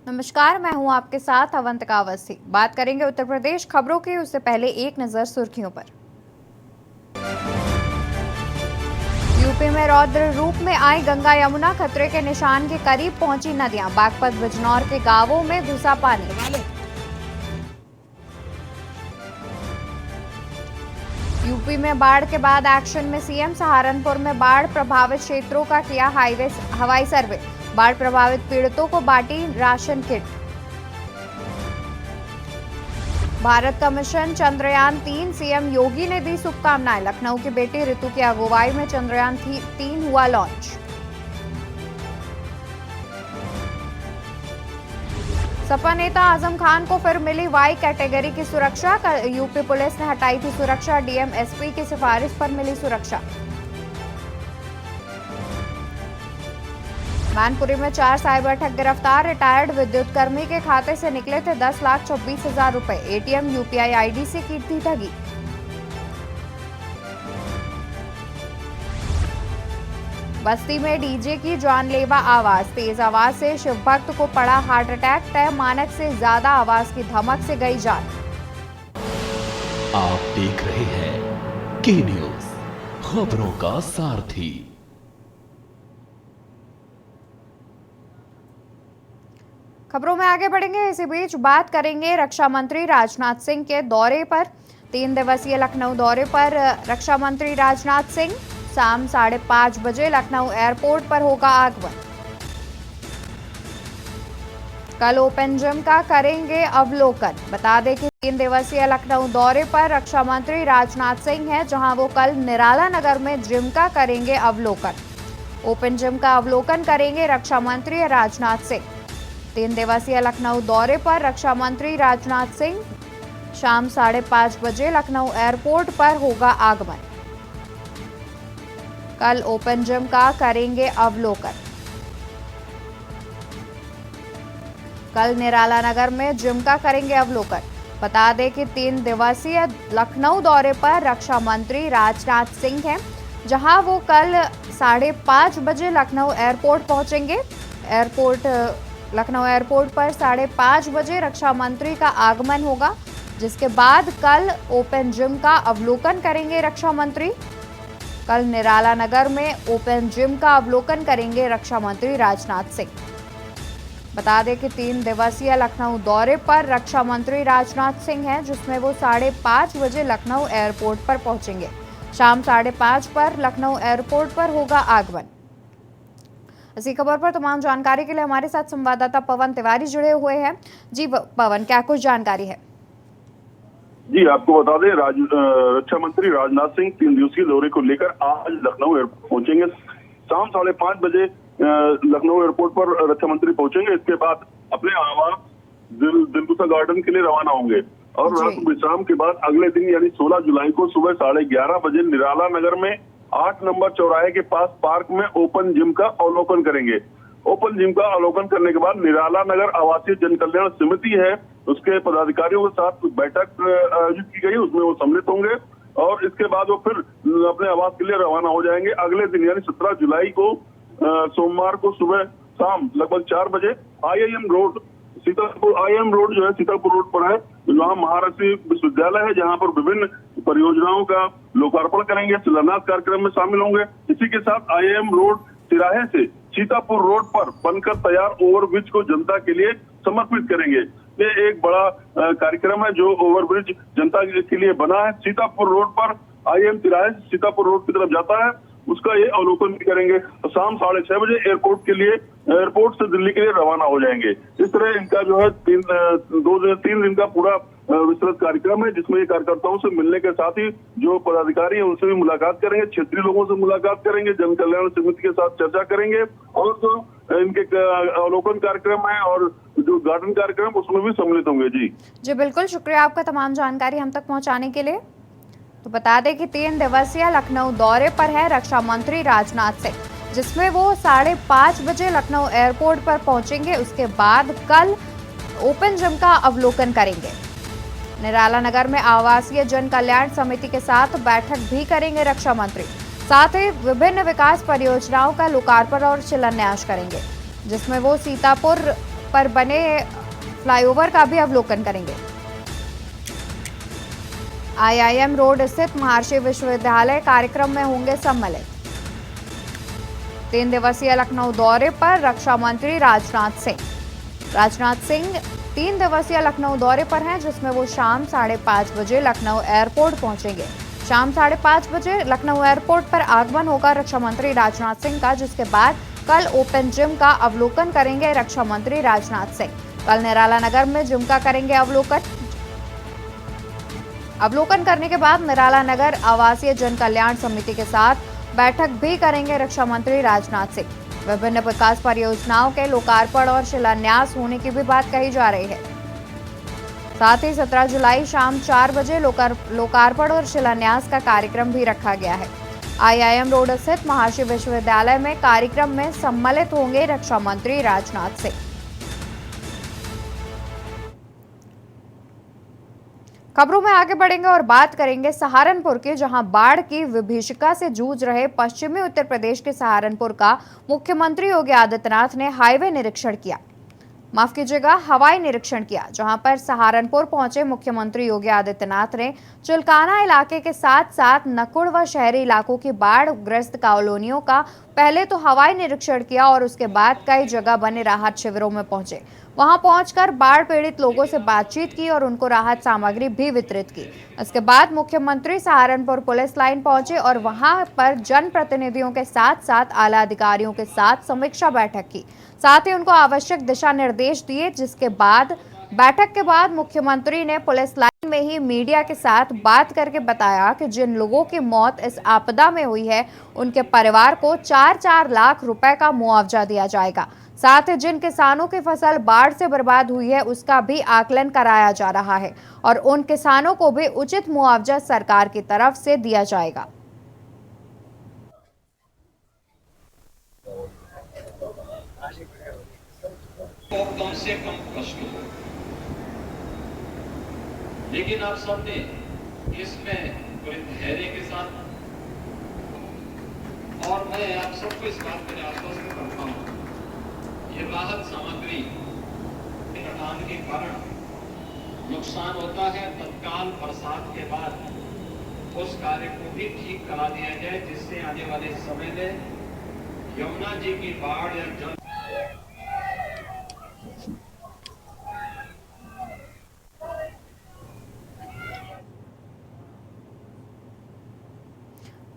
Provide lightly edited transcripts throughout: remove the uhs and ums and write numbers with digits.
नमस्कार, मैं हूं आपके साथ अवंतिका अवस्थी। बात करेंगे उत्तर प्रदेश खबरों की, उससे पहले एक नजर सुर्खियों पर। यूपी में रौद्र रूप में आई गंगा यमुना, खतरे के निशान के करीब पहुंची नदियां। बागपत बिजनौर के गांवों में घुसा पानी। यूपी में बाढ़ के बाद एक्शन में सीएम, सहारनपुर में बाढ़ प्रभावित क्षेत्रों का किया हवाई सर्वे। बाढ़ प्रभावित पीड़ितों को बांटी राशन किट। भारत का मिशन चंद्रयान-3, सीएम योगी ने दी शुभकामनाएं। लखनऊ की बेटी ऋतु की अगुवाई में चंद्रयान-3 हुआ लॉन्च। सपा नेता आजम खान को फिर मिली वाई कैटेगरी की सुरक्षा। यूपी पुलिस ने हटाई थी सुरक्षा, डीएम एसपी की सिफारिश पर मिली सुरक्षा। मैनपुरी में 4 साइबर ठग गिरफ्तार। रिटायर्ड विद्युत कर्मी के खाते से निकले थे 10,24,000 रुपए। एटीएम यूपीआई आईडी से की थी ठगी। बस्ती में डीजे की जानलेवा आवाज, तेज आवाज से शिव भक्त को पड़ा हार्ट अटैक। तय मानक से ज्यादा आवाज की धमक से गई जान। आप देख रहे हैं के न्यूज, खबरों का सारथी। खबरों में आगे बढ़ेंगे। इसी बीच बात करेंगे रक्षा मंत्री राजनाथ सिंह के दौरे पर। 3 दिवसीय लखनऊ दौरे पर रक्षा मंत्री राजनाथ सिंह शाम 5:30 बजे लखनऊ एयरपोर्ट पर होगा आगमन। कल ओपन जिम का करेंगे अवलोकन। बता दें कि 3 दिवसीय लखनऊ दौरे पर रक्षा मंत्री राजनाथ सिंह हैं, जहां वो कल निराला नगर में जिम का करेंगे अवलोकन। ओपन जिम का अवलोकन करेंगे रक्षा मंत्री राजनाथ सिंह। 3 दिवसीय लखनऊ दौरे पर रक्षा मंत्री राजनाथ सिंह शाम 5:30 बजे लखनऊ एयरपोर्ट पर होगा आगमन। कल ओपन जिम का करेंगे अवलोकन। कल निराला नगर में जिम का करेंगे अवलोकन। बता दें कि 3 दिवसीय लखनऊ दौरे पर रक्षा मंत्री राजनाथ सिंह हैं, जहां वो कल 5:30 बजे लखनऊ एयरपोर्ट पहुंचेंगे। लखनऊ एयरपोर्ट पर 5:30 बजे रक्षा मंत्री का आगमन होगा, जिसके बाद कल ओपन जिम का अवलोकन करेंगे रक्षा मंत्री। कल निराला नगर में ओपन जिम का अवलोकन करेंगे रक्षा मंत्री राजनाथ सिंह। बता दें कि 3 दिवसीय लखनऊ दौरे पर रक्षा मंत्री राजनाथ सिंह हैं, जिसमें वो 5:30 बजे लखनऊ एयरपोर्ट पर पहुंचेंगे। शाम 5:30 पर लखनऊ एयरपोर्ट पर होगा आगमन। इसी खबर पर तमाम जानकारी के लिए हमारे साथ संवाददाता पवन तिवारी जुड़े हुए हैं। जी पवन, क्या कुछ जानकारी है? जी, आपको बता दें, रक्षा मंत्री राजनाथ सिंह 3 दिवसीय दौरे को लेकर आज लखनऊ एयरपोर्ट पहुंचेंगे। शाम 5:30 बजे लखनऊ एयरपोर्ट पर रक्षा मंत्री पहुंचेंगे। इसके बाद अपने आवास दिलकुशा गार्डन के लिए रवाना होंगे और रात विश्राम के बाद अगले दिन यानी 16 जुलाई को सुबह 11:30 बजे निराला नगर में 8 नंबर चौराहे के पास पार्क में ओपन जिम का अवलोकन करेंगे। ओपन जिम का अवलोकन करने के बाद निराला नगर आवासीय जन कल्याण समिति है, उसके पदाधिकारियों के साथ बैठक आयोजित की गई, उसमें वो सम्मिलित होंगे और इसके बाद वो फिर अपने आवास के लिए रवाना हो जाएंगे। अगले दिन यानी 17 जुलाई को सोमवार को सुबह शाम लगभग 4 बजे आईआईएम रोड जो है सीतापुर रोड पर है, जहाँ महाराष्ट्र विश्वविद्यालय है, जहाँ पर विभिन्न परियोजनाओं का लोकार्पण करेंगे, शिलान्यास कार्यक्रम में शामिल होंगे। इसी के साथ आईआईएम रोड तिराहे से सीतापुर रोड पर बनकर तैयार ओवरब्रिज को जनता के लिए समर्पित करेंगे। ये एक बड़ा कार्यक्रम है जो ओवरब्रिज जनता के लिए बना है। सीतापुर रोड पर आईआईएम तिराहे से सीतापुर रोड की तरफ जाता है, उसका ये अवलोकन भी करेंगे। तो शाम 6:30 बजे एयरपोर्ट से दिल्ली के लिए रवाना हो जाएंगे। इस तरह इनका जो है 3 दिन का पूरा विस्तृत कार्यक्रम है, जिसमें ये कार्यकर्ताओं से मिलने के साथ ही जो पदाधिकारी है उनसे भी मुलाकात करेंगे, क्षेत्रीय लोगों से मुलाकात करेंगे, जन कल्याण समिति के साथ चर्चा करेंगे और जो इनके अवलोकन कार्यक्रम है और जो गार्डन कार्यक्रम उसमें भी सम्मिलित होंगे। जी बिल्कुल, शुक्रिया आपका तमाम जानकारी हम तक पहुंचाने के लिए। तो बता दें कि 3 दिवसीय लखनऊ दौरे पर है रक्षा मंत्री राजनाथ सिंह, जिसमें वो 5:30 बजे लखनऊ एयरपोर्ट पर पहुंचेंगे। उसके बाद कल ओपन जिम का अवलोकन करेंगे। निराला नगर में आवासीय जन कल्याण समिति के साथ बैठक भी करेंगे रक्षा मंत्री। साथ ही विभिन्न विकास परियोजनाओं का लोकार्पण और शिलान्यास करेंगे, जिसमें वो सीतापुर पर बने फ्लाईओवर का भी अवलोकन करेंगे। IIM रोड स्थित महर्षि विश्वविद्यालय कार्यक्रम में होंगे सम्मिलित। 3 दिवसीय लखनऊ दौरे पर रक्षा मंत्री राजनाथ सिंह 3 दिवसीय लखनऊ दौरे पर हैं, जिसमें वो शाम 5:30 बजे लखनऊ एयरपोर्ट पहुंचेंगे। शाम 5:30 बजे लखनऊ एयरपोर्ट पर आगमन होगा रक्षा मंत्री राजनाथ सिंह का, जिसके बाद कल ओपन जिम का अवलोकन करेंगे रक्षा मंत्री राजनाथ सिंह। कल निराला नगर में जिम का करेंगे अवलोकन करने के बाद निराला नगर आवासीय जन कल्याण समिति के साथ बैठक भी करेंगे रक्षा मंत्री राजनाथ सिंह। विभिन्न विकास परियोजनाओं के लोकार्पण और शिलान्यास होने की भी बात कही जा रही है। साथ ही 17 जुलाई शाम 4 बजे लोकार्पण और शिलान्यास का कार्यक्रम भी रखा गया है। IIM रोड स्थित महर्षि विश्वविद्यालय में कार्यक्रम में सम्मिलित होंगे रक्षा मंत्री राजनाथ सिंह। खबरों में आगे बढ़ेंगे और बात करेंगे सहारनपुर की, जहां बाढ़ की विभीषिका से जूझ रहे पश्चिमी उत्तर प्रदेश के सहारनपुर का मुख्यमंत्री योगी आदित्यनाथ ने हवाई निरीक्षण किया, जहां पर सहारनपुर पहुंचे मुख्यमंत्री योगी आदित्यनाथ ने चिलकाना इलाके के साथ साथ नकुड़ व शहरी इलाकों की बाढ़ ग्रस्त कॉलोनियों का पहले तो हवाई निरीक्षण किया और उसके बाद कई जगह बने राहत शिविरों में पहुंचे। वहां पहुंचकर बाढ़ पीड़ित लोगों से बातचीत की और उनको राहत सामग्री भी वितरित की। इसके बाद मुख्यमंत्री सहारनपुर पुलिस लाइन पहुंचे और वहां पर जनप्रतिनिधियों के साथ साथ आला अधिकारियों के साथ समीक्षा बैठक की, साथ ही उनको आवश्यक दिशा निर्देश दिए। जिसके बाद बैठक के बाद मुख्यमंत्री ने पुलिस लाइन में ही मीडिया के साथ बात करके बताया कि जिन लोगों की मौत इस आपदा में हुई है उनके परिवार को 4-4 लाख रुपए का मुआवजा दिया जाएगा। साथ ही जिन किसानों की फसल बाढ़ से बर्बाद हुई है उसका भी आकलन कराया जा रहा है और उन किसानों को भी उचित मुआवजा सरकार की तरफ से दिया जाएगा। कम से कम कष्ट हो, लेकिन आप सबने इसमें बड़े धैर्य के साथ, और मैं आप सबको इस बात पर आश्वस्त करता हूं, ये राहत सामग्री कटान के कारण नुकसान होता है, तत्काल बरसात के बाद उस कार्य को भी ठीक करा दिया जाए, जिससे आने वाले समय में यमुना जी की बाढ़ या जल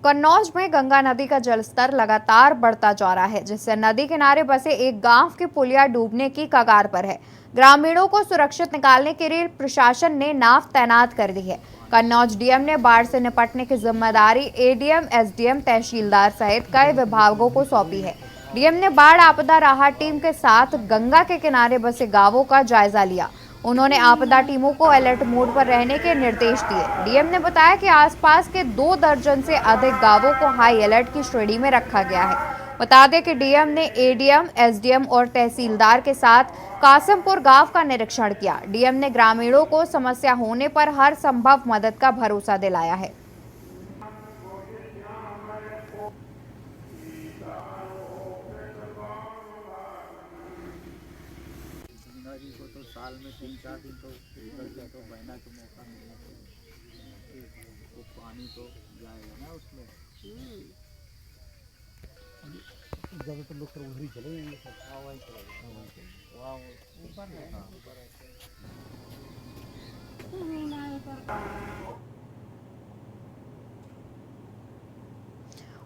कन्नौज में गंगा नदी का जलस्तर लगातार बढ़ता जा रहा है, जिससे नदी किनारे बसे एक गांव की पुलिया डूबने की कगार पर है। ग्रामीणों को सुरक्षित निकालने के लिए प्रशासन ने नाव तैनात कर दी है। कन्नौज डीएम ने बाढ़ से निपटने की जिम्मेदारी एडीएम, एसडीएम, तहसीलदार सहित कई विभागों को सौंपी है। डीएम ने बाढ़ आपदा राहत टीम के साथ गंगा के किनारे बसे गांवों का जायजा लिया। उन्होंने आपदा टीमों को अलर्ट मोड पर रहने के निर्देश दिए। डीएम ने बताया कि आसपास के 2 दर्जन से अधिक गांवों को हाई अलर्ट की श्रेणी में रखा गया है। बता दें कि डीएम ने एडीएम, एसडीएम और तहसीलदार के साथ कासिमपुर गांव का निरीक्षण किया। डीएम ने ग्रामीणों को समस्या होने पर हर संभव मदद का भरोसा दिलाया है। को तो साल में 3-4 दिन तो महीना का मौका मिलना चाहिए, तो पानी तो जाएगा ना उसमें। ज़्यादातर लोग सर उधर ही चले जाएंगे सर। हाँ वहीं चले वहाँ ऊपर है।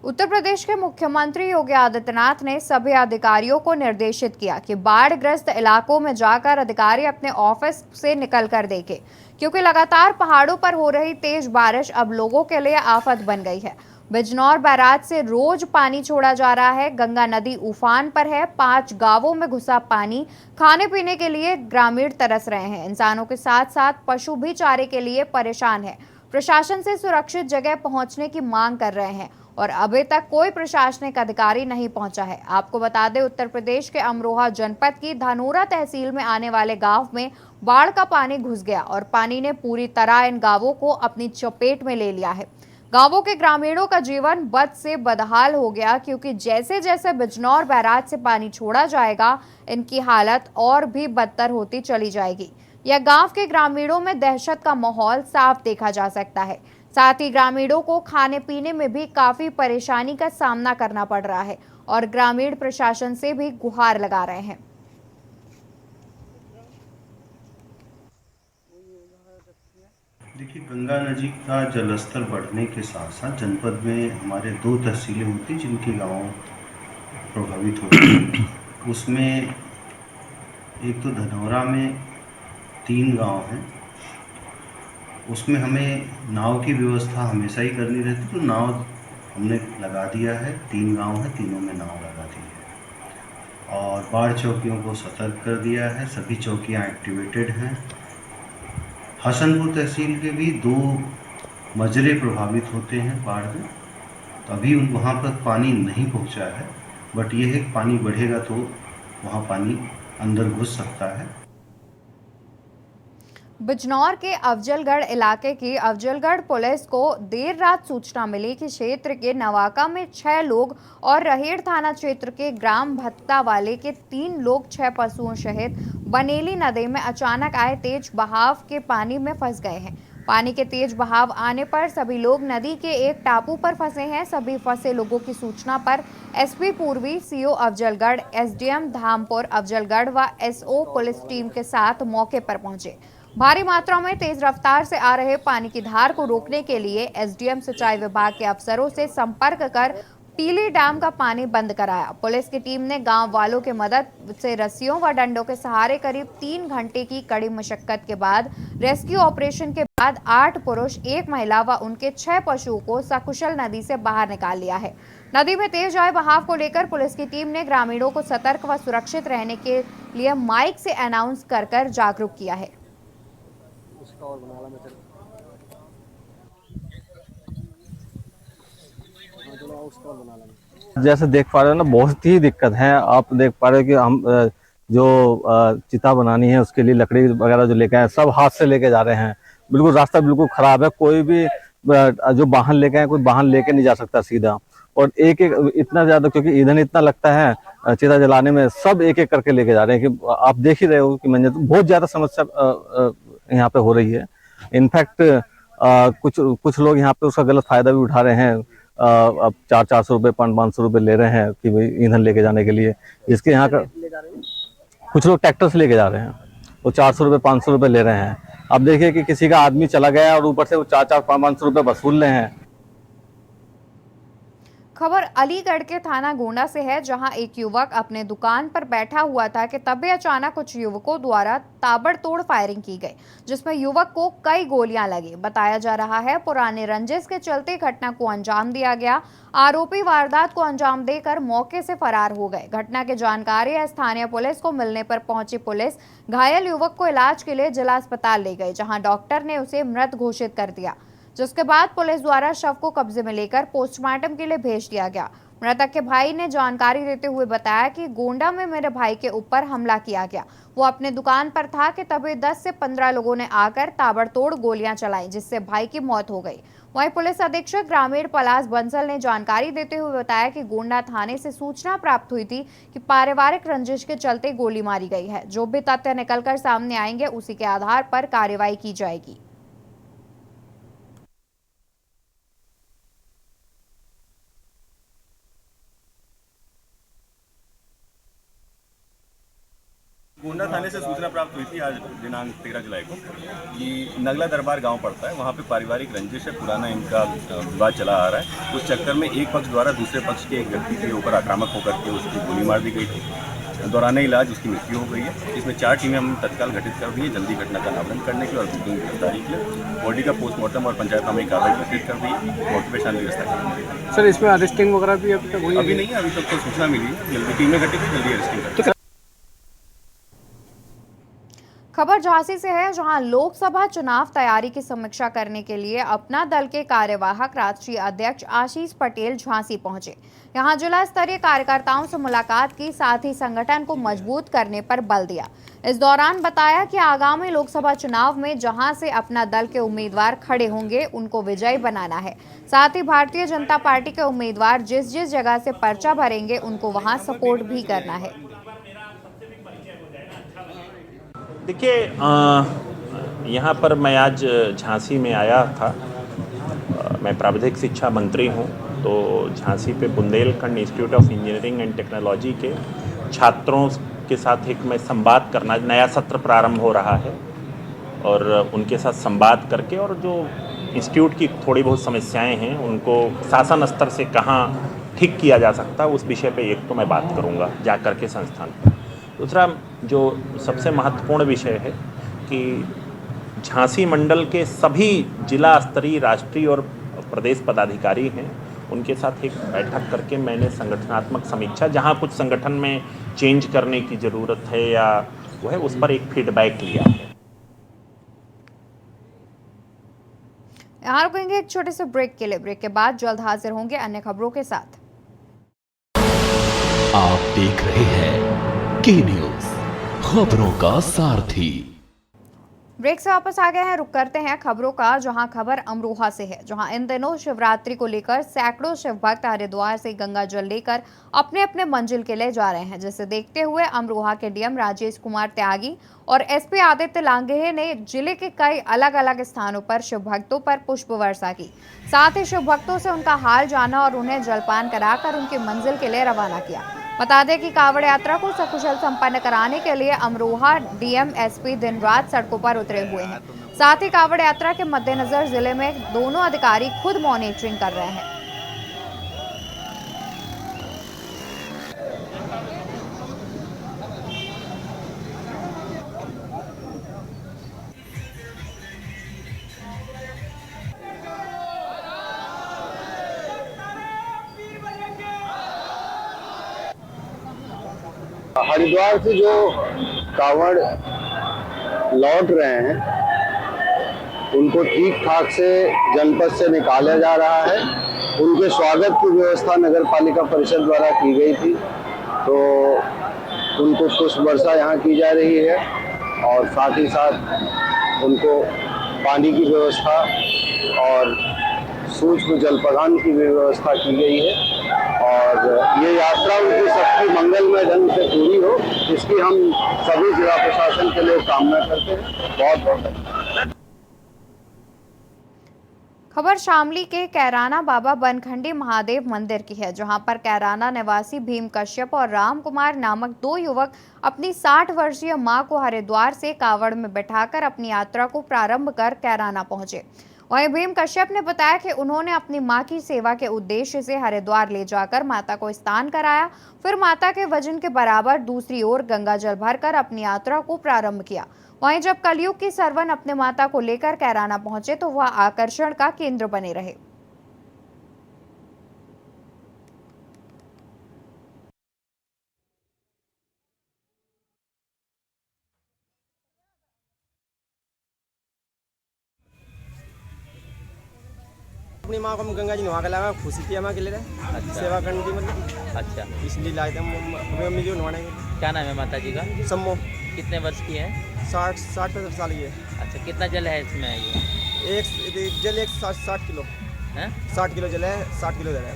उत्तर प्रदेश के मुख्यमंत्री योगी आदित्यनाथ ने सभी अधिकारियों को निर्देशित किया कि बाढ़ग्रस्त इलाकों में जाकर अधिकारी अपने ऑफिस से निकल कर देखें, क्योंकि लगातार पहाड़ों पर हो रही तेज बारिश अब लोगों के लिए आफत बन गई है। बिजनौर बैराज से रोज पानी छोड़ा जा रहा है। गंगा नदी उफान पर है। 5 गांवों में घुसा पानी। खाने पीने के लिए ग्रामीण तरस रहे हैं। इंसानों के साथ साथ पशु भी चारे के लिए परेशान है। प्रशासन से सुरक्षित जगह पहुंचने की मांग कर रहे हैं और अभी तक कोई प्रशासनिक अधिकारी नहीं पहुंचा है। आपको बता दें, उत्तर प्रदेश के अमरोहा जनपद की धानोरा तहसील में आने वाले गांव में बाढ़ का पानी घुस गया और पानी ने पूरी तरह इन गांवों को अपनी चपेट में ले लिया है। गांवों के ग्रामीणों का जीवन बद से बदहाल हो गया, क्योंकि जैसे जैसे बिजनौर बैराज से पानी छोड़ा जाएगा इनकी हालत और भी बदतर होती चली जाएगी। यह गांव के ग्रामीणों में दहशत का माहौल साफ देखा जा सकता है। साथ ही ग्रामीणों को खाने पीने में भी काफी परेशानी का सामना करना पड़ रहा है और ग्रामीण प्रशासन से भी गुहार लगा रहे हैं। देखिए, गंगा नदी का जलस्तर बढ़ने के साथ साथ जनपद में हमारे 2 तहसीलें होती जिनके गांव प्रभावित होते हैं। उसमें एक तो धनौरा में 3 गांव हैं। उसमें हमें नाव की व्यवस्था हमेशा ही करनी रहती, तो नाव हमने लगा दिया है। 3 गांव हैं, तीनों में नाव लगा दी है और बाढ़ चौकियों को सतर्क कर दिया है। सभी चौकियां एक्टिवेटेड हैं। हसनपुर तहसील के भी 2 मजरे प्रभावित होते हैं बाढ़ में, तो अभी वहाँ पर पानी नहीं पहुँचा है, बट ये है कि पानी बढ़ेगा तो वहाँ पानी अंदर घुस सकता है। बिजनौर के अफजलगढ़ इलाके की अफजलगढ़ पुलिस को देर रात सूचना मिली कि क्षेत्र के नवाका में 6 लोग और रहेड़ थाना क्षेत्र के ग्राम भत्ता वाले के 3 लोग 6 पशुओं सहित बनेली नदी में अचानक आए तेज बहाव के पानी में फंस गए हैं। पानी के तेज बहाव आने पर सभी लोग नदी के एक टापू पर फंसे हैं। सभी फंसे लोगों की सूचना पर एसपी पूर्वी, सीओ अफजलगढ़, एसडीएम धामपुर अफजलगढ़ व एसओ पुलिस टीम के साथ मौके पर पहुंचे। भारी मात्रा में तेज रफ्तार से आ रहे पानी की धार को रोकने के लिए एसडीएम सिंचाई विभाग के अफसरों से संपर्क कर पीली डैम का पानी बंद कराया। पुलिस की टीम ने गांव वालों की मदद से रस्सियों व डंडों के सहारे करीब 3 घंटे की कड़ी मशक्कत के बाद रेस्क्यू ऑपरेशन के बाद 8 पुरुष, 1 महिला व उनके 6 पशुओं को सकुशल नदी से बाहर निकाल लिया है। नदी में तेज आए बहाव को लेकर पुलिस की टीम ने ग्रामीणों को सतर्क व सुरक्षित रहने के लिए माइक से अनाउंस कर जागरूक किया है। जैसे देख पा रहे हो ना, बहुत ही दिक्कत है। आप देख पा रहे हो कि हम जो चिता बनानी है उसके लिए लकड़ी वगैरह जो लेके आए सब हाथ से लेके जा रहे हैं। बिल्कुल रास्ता बिल्कुल खराब है। कोई भी जो वाहन लेके आए, कोई वाहन लेके नहीं जा सकता सीधा। और एक एक इतना ज्यादा, क्योंकि ईंधन इतना लगता है चिता जलाने में, सब एक एक करके लेके जा रहे हैं कि आप देख ही रहे हो कि मैंने बहुत ज्यादा समस्या यहाँ पे हो रही है। इनफैक्ट कुछ लोग यहाँ पे उसका गलत फायदा भी उठा रहे हैं। अब 400 रुपये, 500 रुपये ले रहे हैं कि भाई ईंधन लेके जाने के लिए। इसके यहाँ का कुछ लोग ट्रैक्टर से लेके जा रहे हैं, वो 400 रुपये, 500 रुपये ले रहे हैं। अब देखिए कि किसी का आदमी चला गया और ऊपर से वो 400-500 रुपये वसूल रहे हैं। खबर अलीगढ़ के थाना गोंडा से है, जहां एक युवक अपने दुकान पर बैठा हुआ था कि तभी अचानक कुछ युवकों द्वारा ताबड़तोड़ फायरिंग की गई, जिसमें युवक को कई गोलियां लगी। बताया जा रहा है पुराने रंजिश के चलते घटना को अंजाम दिया गया। आरोपी वारदात को अंजाम देकर मौके से फरार हो गए। घटना की जानकारी स्थानीय पुलिस को मिलने पर पहुंची पुलिस घायल युवक को इलाज के लिए जिला अस्पताल ले गई, जहाँ डॉक्टर ने उसे मृत घोषित कर दिया, जिसके बाद पुलिस द्वारा शव को कब्जे में लेकर पोस्टमार्टम के लिए भेज दिया गया। मृतक के भाई ने जानकारी देते हुए बताया कि गोंडा में मेरे भाई के ऊपर हमला किया गया। वो अपने दुकान पर था कि तभी 10 से 15 लोगों ने आकर ताबड़तोड़ गोलियां चलाई, जिससे भाई की मौत हो गई। वहीं पुलिस अधीक्षक ग्रामीण पलाश बंसल ने जानकारी देते हुए बताया कि गोंडा थाने से सूचना प्राप्त हुई थी कि पारिवारिक रंजिश के चलते गोली मारी गई है। जो भी तथ्य निकलकर सामने आएंगे उसी के आधार पर कार्रवाई की जाएगी। गोंडा थाने से सूचना प्राप्त हुई थी आज दिनांक 13 जुलाई को कि नगला दरबार गांव पड़ता है, वहां पे पारिवारिक रंजिश है, पुराना इनका विवाद चला आ रहा है। उस चक्कर में एक पक्ष द्वारा दूसरे पक्ष के एक व्यक्ति के ऊपर आक्रामक होकर के उसकी गोली मार दी गई थी। दौरान इलाज उसकी मृत्यु हो गई है। इसमें 4 टीमें हम तत्काल गठित कर दी है जल्दी घटना का अनावरण करने की और आरोपियों की गिरफ्तारी के लिए। बॉडी का पोस्टमार्टम और पंचायतनामे की कार्रवाई गठित कर दी है। मौके पर शांति व्यवस्था करेंगे। सर, इसमें अरेस्टिंग वगैरह भी अभी तक हुई? अभी नहीं है, अभी तक तो सूचना मिली है। जल्दी टीमें गठित है, जल्दी अरेस्टिंग करेंगे। खबर झांसी से है, जहां लोकसभा चुनाव तैयारी की समीक्षा करने के लिए अपना दल के कार्यवाहक राष्ट्रीय अध्यक्ष आशीष पटेल झांसी पहुंचे। यहां जिला स्तरीय कार्यकर्ताओं से मुलाकात की, साथ ही संगठन को मजबूत करने पर बल दिया। इस दौरान बताया कि आगामी लोकसभा चुनाव में जहां से अपना दल के उम्मीदवार खड़े होंगे उनको विजयी बनाना है। साथ ही भारतीय जनता पार्टी के उम्मीदवार जिस जिस जगह से पर्चा भरेंगे उनको वहां सपोर्ट भी करना है। देखिए, यहाँ पर मैं आज झांसी में आया था। मैं प्राविधिक शिक्षा मंत्री हूँ, तो झांसी पे Bundelkhand institute of engineering and technology के छात्रों के साथ एक मैं संवाद करना, नया सत्र प्रारंभ हो रहा है और उनके साथ संवाद करके और जो इंस्टीट्यूट की थोड़ी बहुत समस्याएं हैं उनको शासन स्तर से कहाँ ठीक किया जा सकता है, उस विषय पे एक तो मैं बात करूँगा जा कर के संस्थान पर। दूसरा जो सबसे महत्वपूर्ण विषय है कि झांसी मंडल के सभी जिला स्तरीय, राष्ट्रीय और प्रदेश पदाधिकारी हैं, उनके साथ एक बैठक करके मैंने संगठनात्मक समीक्षा, जहां कुछ संगठन में चेंज करने की ज़रूरत है या वो है, उस पर एक फीडबैक लिया है। यहाँ रुकेंगे एक छोटे से ब्रेक के लिए। ब्रेक के बाद जल्द हाजिर होंगे अन्य खबरों के साथ। आप देख रहे हैं के न्यूज़, खबरों का सारथी। ब्रेक से वापस आ गए हैं। रुक करते हैं खबरों का, जहां खबर अमरोहा से है, जहां इन दिनों शिवरात्रि को लेकर सैकड़ों शिव भक्त हरिद्वार से गंगा जल लेकर अपने अपने मंजिल के लिए जा रहे हैं, जिसे देखते हुए अमरोहा के डीएम राजेश कुमार त्यागी और एसपी आदित्य लांघे ने जिले के कई अलग अलग स्थानों पर शिव भक्तों पर पुष्प वर्षा की। साथ ही शिव भक्तों से उनका हाल जाना और उन्हें जलपान कराकर उनकी मंजिल के लिए रवाना किया। बता दें कि कांवड़ यात्रा को सकुशल संपन्न कराने के लिए अमरोहा डीएम एसपी दिन रात सड़कों पर उतरे हुए हैं। साथ ही कांवड़ यात्रा के मद्देनजर जिले में दोनों अधिकारी खुद मॉनिटरिंग कर रहे हैं। हरिद्वार से जो कांवड़ लौट रहे हैं उनको ठीक ठाक से जनपद से निकाला जा रहा है। उनके स्वागत की व्यवस्था नगर पालिका परिषद द्वारा की गई थी, तो उनको पुष्प वर्षा यहाँ की जा रही है और साथ ही साथ उनको पानी की व्यवस्था और सूक्ष्म जल प्रदान की भी व्यवस्था की गई है और ये यात्रा उनकी सबकी मंगलमय ढंग से पूरी हो, इसकी हम सभी जिला प्रशासन के लिए कामना करते हैं। बहुत बहुत धन्यवाद। खबर शामली के कैराना बाबा बनखंडी महादेव मंदिर की है, जहां पर कैराना निवासी भीम कश्यप और राम कुमार नामक दो युवक अपनी 60 वर्षीय मां को हरिद्वार से कावड़ में बैठाकर अपनी यात्रा को प्रारंभ कर कैराना पहुंचे। वहीं भीम कश्यप ने बताया कि उन्होंने अपनी मां की सेवा के उद्देश्य से हरिद्वार ले जाकर माता को स्नान कराया, फिर माता के वजन के बराबर दूसरी ओर गंगा जल भरकर अपनी यात्रा को प्रारंभ किया। वहीं जब कलयुग की सरवन अपने माता को लेकर कैराना पहुंचे तो वह आकर्षण का केंद्र बने रहे। अपनी माँ को हम गंगा जी नहा के लगा, खुशी थी हमारे लिए। अच्छा। सेवा करने की मतलब। अच्छा, इसलिए लाए थे हम मम्मी जी को नहाने के। क्या नाम है माता जी का? सम्मो। कितने वर्ष की है? 60 साल की है। अच्छा, कितना जल है इसमें? ये एक जल 60 किलो है। 60 किलो जल है, 60 किलो जल है,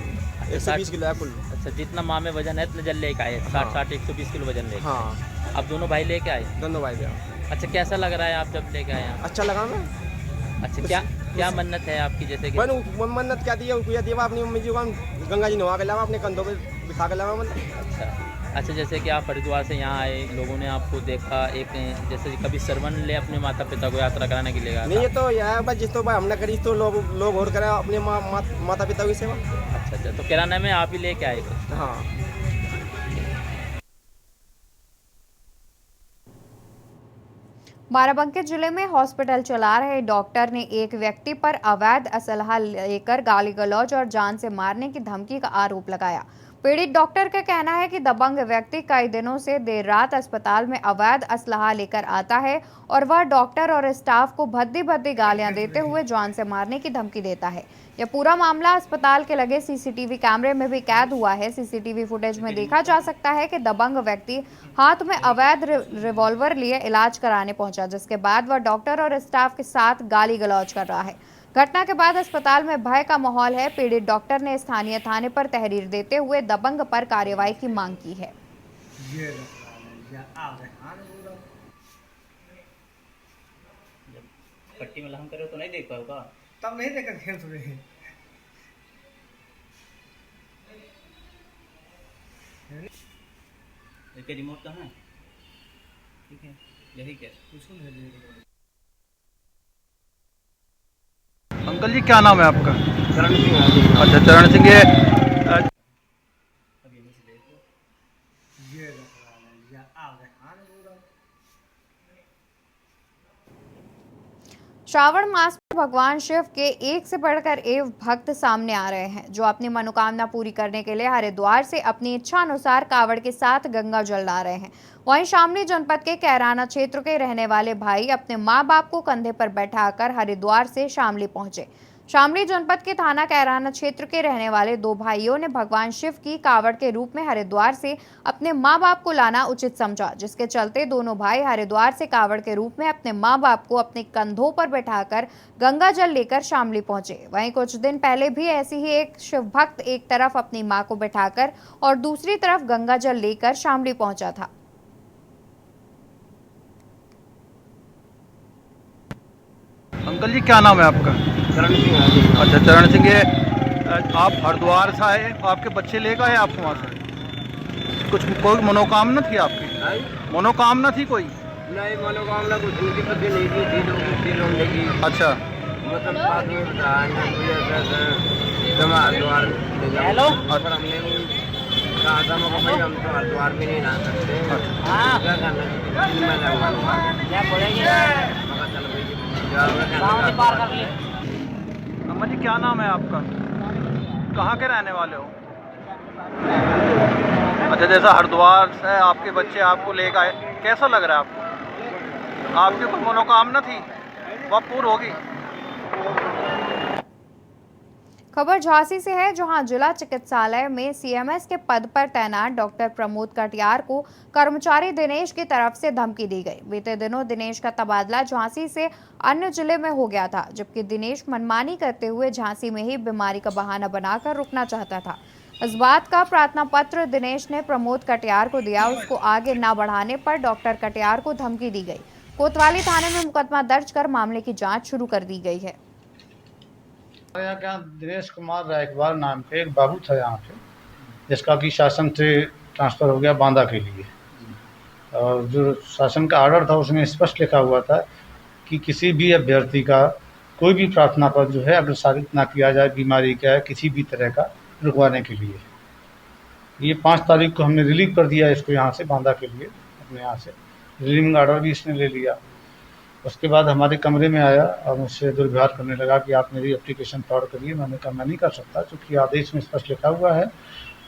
120 किलो है कुल। अच्छा, जितना माँ में वजन है इतना जल लेके आए। 60 120 किलो वजन लेके। हाँ। अब दोनों भाई लेके आए? दोनों भाई लेके। अच्छा, कैसा लग रहा है आप जब लेके आए? अच्छा लगा मैं। अच्छा, क्या मन्नत है आपकी? जैसे कि मन्नत क्या दी है, देवा अपनी मम्मी जी को गंगा जी नहा के लावा, अपने कंधों पे बिठा के लावा। अच्छा, जैसे कि आप हरिद्वार से यहाँ आए, लोगों ने आपको देखा, एक जैसे कभी सरवन ले अपने माता पिता को यात्रा कराने के लिए? नहीं, ये तो यह बस जिस तो भाई हमने करी तो लोग और करें अपने माता पिता की सेवा। अच्छा, तो किराना में आप ही लेके आए? हाँ। बाराबंकी जिले में हॉस्पिटल चला रहे डॉक्टर ने एक व्यक्ति पर अवैध असलहा लेकर गाली गलौज और जान से मारने की धमकी का आरोप लगाया। पीड़ित डॉक्टर का कहना है कि दबंग व्यक्ति कई दिनों से देर रात अस्पताल में अवैध असलहा लेकर आता है और वह डॉक्टर और स्टाफ को भद्दी भद्दी गालियां देते हुए जान से मारने की धमकी देता है। यह पूरा मामला अस्पताल के लगे सीसीटीवी कैमरे में भी कैद हुआ है। सीसीटीवी फुटेज में देखा जा सकता है कि दबंग व्यक्ति हाथ में अवैध रिवॉल्वर लिए इलाज कराने पहुंचा, जिसके बाद वह डॉक्टर और स्टाफ के साथ गाली गलौज कर रहा है। घटना के बाद अस्पताल में भय का माहौल है। पीड़ित डॉक्टर ने स्थानीय थाने पर तहरीर देते हुए दबंग पर कार्रवाई की मांग की है। पट्टी में लहम करे तो नहीं देख पाओगा, तब नहीं देखा खेल तुम्हें। इसके रिमोट कहाँ है? ठीक है, यही क्या अंकल जी, क्या नाम है आपका? चरण सिंह। अच्छा, चरण सिंह। ये श्रावण मास में भगवान शिव के एक से बढ़कर एक भक्त सामने आ रहे हैं, जो अपनी मनोकामना पूरी करने के लिए हरिद्वार से अपनी इच्छा अनुसार कावड़ के साथ गंगा जल ला रहे हैं। वहीं शामली जनपद के कैराना क्षेत्र के रहने वाले भाई अपने मां बाप को कंधे पर बैठाकर हरिद्वार से शामली पहुंचे। शामली जनपद के थाना कैराना क्षेत्र के रहने वाले दो भाइयों ने भगवान शिव की कावड़ के रूप में हरिद्वार से अपने मां बाप को लाना उचित समझा, जिसके चलते दोनों भाई हरिद्वार से कावड़ के रूप में अपने मां बाप को अपने कंधों पर बैठाकर गंगा जल लेकर शामली पहुंचे। वहीं कुछ दिन पहले भी ऐसी ही एक शिव भक्त एक तरफ अपनी मां को बैठाकर और दूसरी तरफ गंगा जल लेकर शामली पहुंचा था। अंकल जी, क्या नाम है आपका? चरण सिंह। अच्छा, चरण सिंह। ये आप हरिद्वार से आए, आपके बच्चे लेकर आए आप वहाँ से? कुछ कोई मनोकामना थी आपकी? मनोकामना थी कोई? नहीं, मनोकामना कुछ उनकी पति नहीं थी लोगों की। अच्छा, मतलब बाद में बताया हरिद्वार हेलो, और हमने कहा था भाई हम तो हरिद्वार भी नहीं ला सकते, क्या करना क्या बोलेंगे? अम्मा जी, क्या नाम है आपका? कहाँ के रहने वाले हो? अच्छा, जैसा हरिद्वार से आपके बच्चे आपको लेकर आए, कैसा लग रहा है आपको? आपकी कोई मनोकामना थी, वह पूर्ण होगी? खबर झांसी से है, जहां जिला चिकित्सालय में सीएमएस के पद पर तैनात डॉक्टर प्रमोद कटियार को कर्मचारी दिनेश की तरफ से धमकी दी गई। बीते दिनों दिनेश का तबादला झांसी से अन्य जिले में हो गया था, जबकि दिनेश मनमानी करते हुए झांसी में ही बीमारी का बहाना बनाकर रुकना चाहता था। इस बात का प्रार्थना पत्र दिनेश ने प्रमोद कटियार को दिया। उसको आगे न बढ़ाने पर डॉक्टर कटियार को धमकी दी गई। कोतवाली थाने में मुकदमा दर्ज कर मामले की जाँच शुरू कर दी गई है। यहाँ दिनेश कुमार रायकवार नाम के एक बाबू था यहाँ पे, जिसका कि शासन से ट्रांसफ़र हो गया बांदा के लिए। और जो शासन का ऑर्डर था उसमें स्पष्ट लिखा हुआ था कि किसी भी अभ्यर्थी का कोई भी प्रार्थना पत्र जो है अग्रसारित ना किया जाए, बीमारी का है किसी भी तरह का, रुकवाने के लिए। ये 5 तारीख को हमने रिलीव कर दिया इसको यहाँ से, बांदा के लिए, अपने यहाँ से रिलीविंग ऑर्डर भी इसने ले लिया। उसके बाद हमारे कमरे में आया और मुझसे दुर्व्यवहार करने लगा कि आप मेरी एप्लीकेशन फॉरवर्ड करिए। मैंने कहा मैं नहीं कर सकता, क्योंकि आदेश में स्पष्ट लिखा हुआ है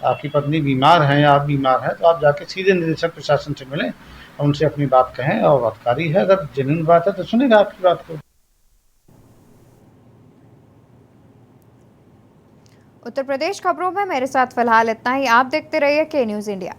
आपकी पत्नी बीमार हैं या आप बीमार हैं तो आप जाके सीधे निदेशक प्रशासन से मिलें और उनसे अपनी बात कहें। और अधिकारी है, अगर जेन्युइन बात है तो सुनेगा आपकी बात को। उत्तर प्रदेश खबरों में मेरे साथ फिलहाल इतना ही। आप देखते रहिए के न्यूज़ इंडिया।